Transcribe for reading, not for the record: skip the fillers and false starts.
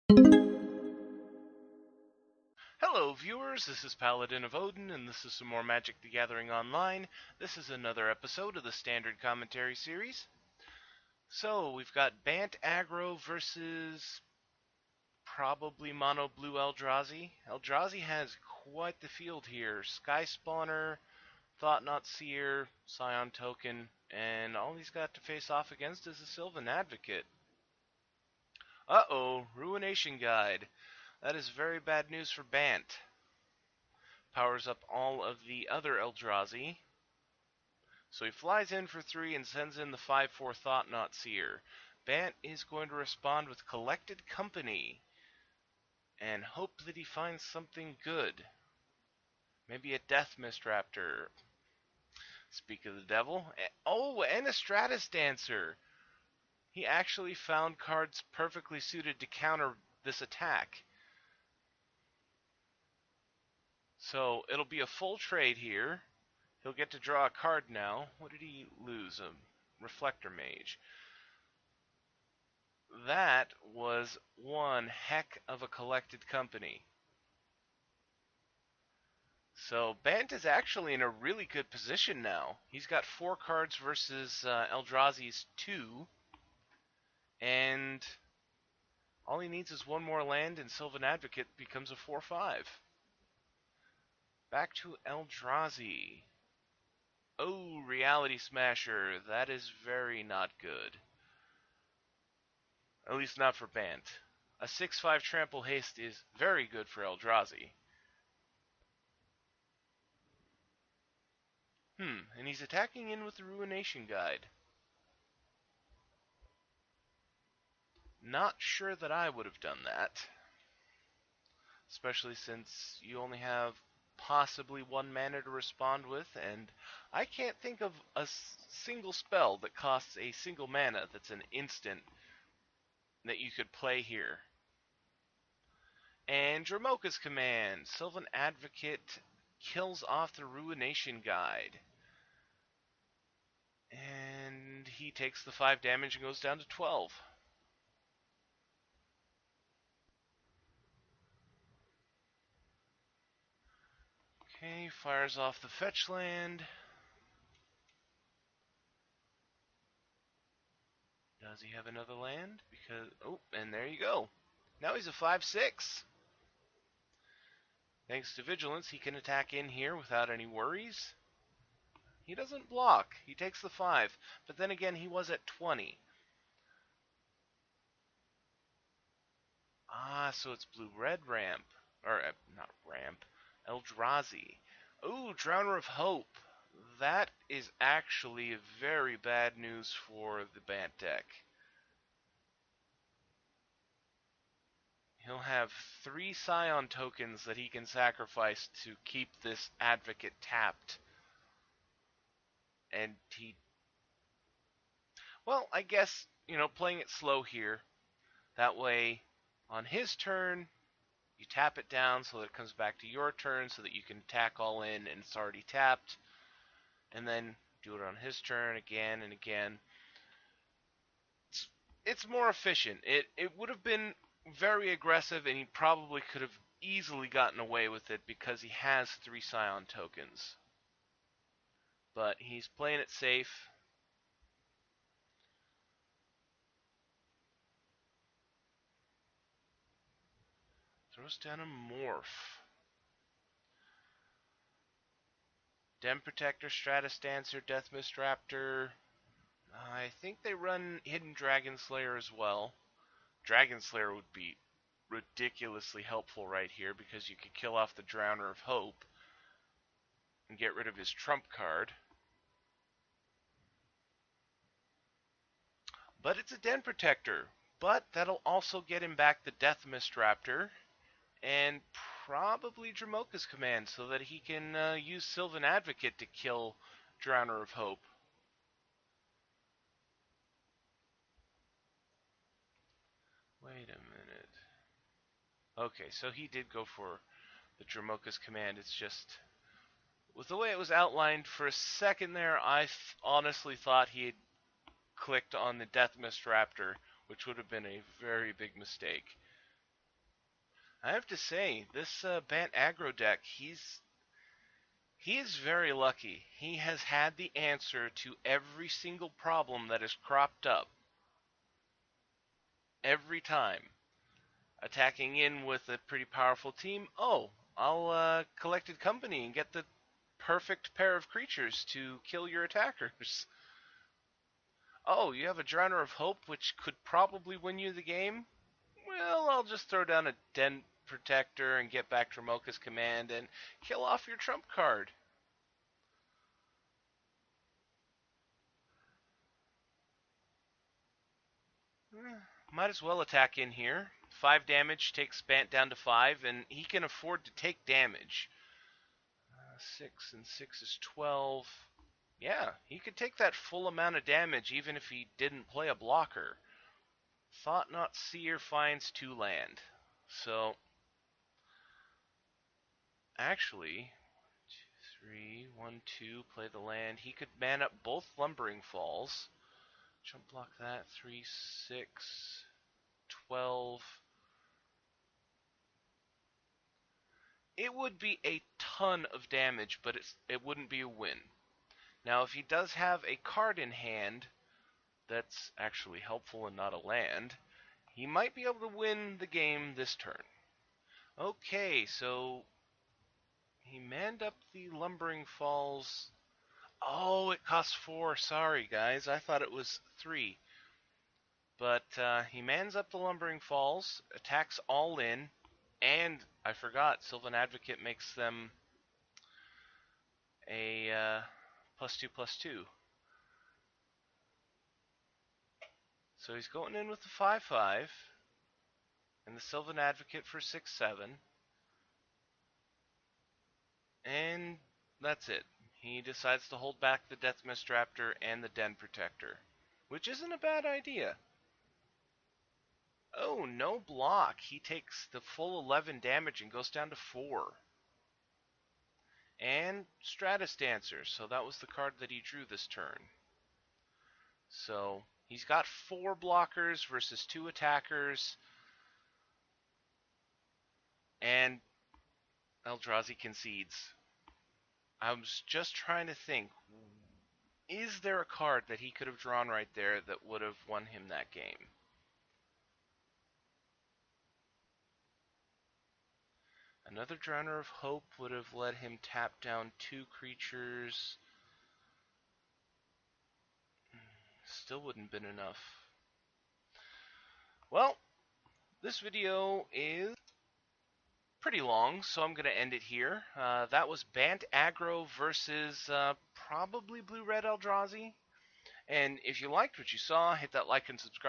Hello, viewers. This is Paladin of Odin, and this is some more Magic the Gathering Online. This is another episode of the Standard Commentary series. So, we've got Bant Aggro versus probably Mono Blue Eldrazi. Eldrazi has quite the field here. Sky Spawner, Thought Not Seer, Scion Token, and all he's got to face off against is a Sylvan Advocate. Uh-oh, Ruination Guide. That is very bad news for Bant. Powers up all of the other Eldrazi. So he flies in for 3 and sends in the 5/4 Thought Not Seer. Bant is going to respond with Collected Company and hope that he finds something good. Maybe a Death Mist Raptor. Speak of the devil. Oh, and a Stratus Dancer. He actually found cards perfectly suited to counter this attack. So it'll be a full trade here. He'll get to draw a card now. What did he lose? A Reflector Mage. That was one heck of a Collected Company. So Bant is actually in a really good position now. He's got 4 cards versus Eldrazi's 2. And all he needs is one more land and Sylvan Advocate becomes a 4/5. Back to Eldrazi. Oh, Reality Smasher. That is very not good. At least not for Bant. A 6/5 Trample Haste is very good for Eldrazi. And he's attacking in with the Ruination Guide. Not sure that I would have done that. Especially since you only have possibly 1 mana to respond with, and I can't think of a single spell that costs a single mana that's an instant that you could play here. And Dramoka's command, Sylvan Advocate kills off the Ruination Guide. And he takes the 5 damage and goes down to 12. Okay, fires off the fetch land. Does he have another land? Because, oh, and there you go. Now he's a 5/6. Thanks to Vigilance, he can attack in here without any worries. He doesn't block. He takes the 5. But then again, he was at 20. Ah, so it's blue-red ramp. Or, not ramp. Eldrazi. Ooh, Drowner of Hope. That is actually very bad news for the Bant deck. He'll have 3 Scion tokens that he can sacrifice to keep this Advocate tapped. And he... Well, I guess, playing it slow here. That way, on his turn, you tap it down so that it comes back to your turn so that you can attack all in and it's already tapped. And then do it on his turn again and again. It's more efficient. It would have been very aggressive, and he probably could have easily gotten away with it because he has 3 Scion tokens. But he's playing it safe. Throws down a Morph. Den Protector, Stratus Dancer, Death Mist Raptor. I think they run Hidden Dragon Slayer as well. Dragon Slayer would be ridiculously helpful right here because you could kill off the Drowner of Hope and get rid of his trump card. But it's a Den Protector. But that'll also get him back the Death Mist Raptor and probably Dramoka's command so that he can use Sylvan Advocate to kill Drowner of Hope. Wait a minute. Okay, so he did go for the Dramoka's command. It's just, with the way it was outlined, for a second there, I honestly thought he had clicked on the Death Mist Raptor, which would have been a very big mistake. I have to say, this Bant aggro deck, he is very lucky. He has had the answer to every single problem that has cropped up every time. Attacking in with a pretty powerful team. Oh, I'll collected company and get the perfect pair of creatures to kill your attackers. Oh, you have a Drowner of Hope, which could probably win you the game? Well, I'll just throw down a Den Protector and get back Dromoka's command and kill off your trump card. Might as well attack in here. 5 damage takes Bant down to 5, and he can afford to take damage. 6 and 6 is 12. Yeah, he could take that full amount of damage even if he didn't play a blocker. Thought Not Seer finds 2 land. So, actually, 3, 1, 2, play the land. He could man up both Lumbering Falls. Jump block that. 3, 6, 12. It would be a ton of damage, but it wouldn't be a win. Now, if he does have a card in hand that's actually helpful and not a land, he might be able to win the game this turn. Okay, so he manned up the Lumbering Falls. Oh, it costs 4. Sorry, guys. I thought it was 3. But he mans up the Lumbering Falls, attacks all in, and I forgot, Sylvan Advocate makes them a +2/+2. So he's going in with the 5/5 and the Sylvan Advocate for 6/7. And that's it. He decides to hold back the Deathmist Raptor and the Den Protector, which isn't a bad idea. Oh, no block. He takes the full 11 damage and goes down to 4. And Stratus Dancer, so that was the card that he drew this turn. So he's got 4 blockers versus 2 attackers, and Eldrazi concedes. I was just trying to think, is there a card that he could have drawn right there that would have won him that game? Another Drowner of Hope would have let him tap down 2 creatures. Still wouldn't have been enough. Well, this video is pretty long, so I'm going to end it here. That was Bant Aggro versus probably Blue-Red Eldrazi. And if you liked what you saw, hit that like and subscribe.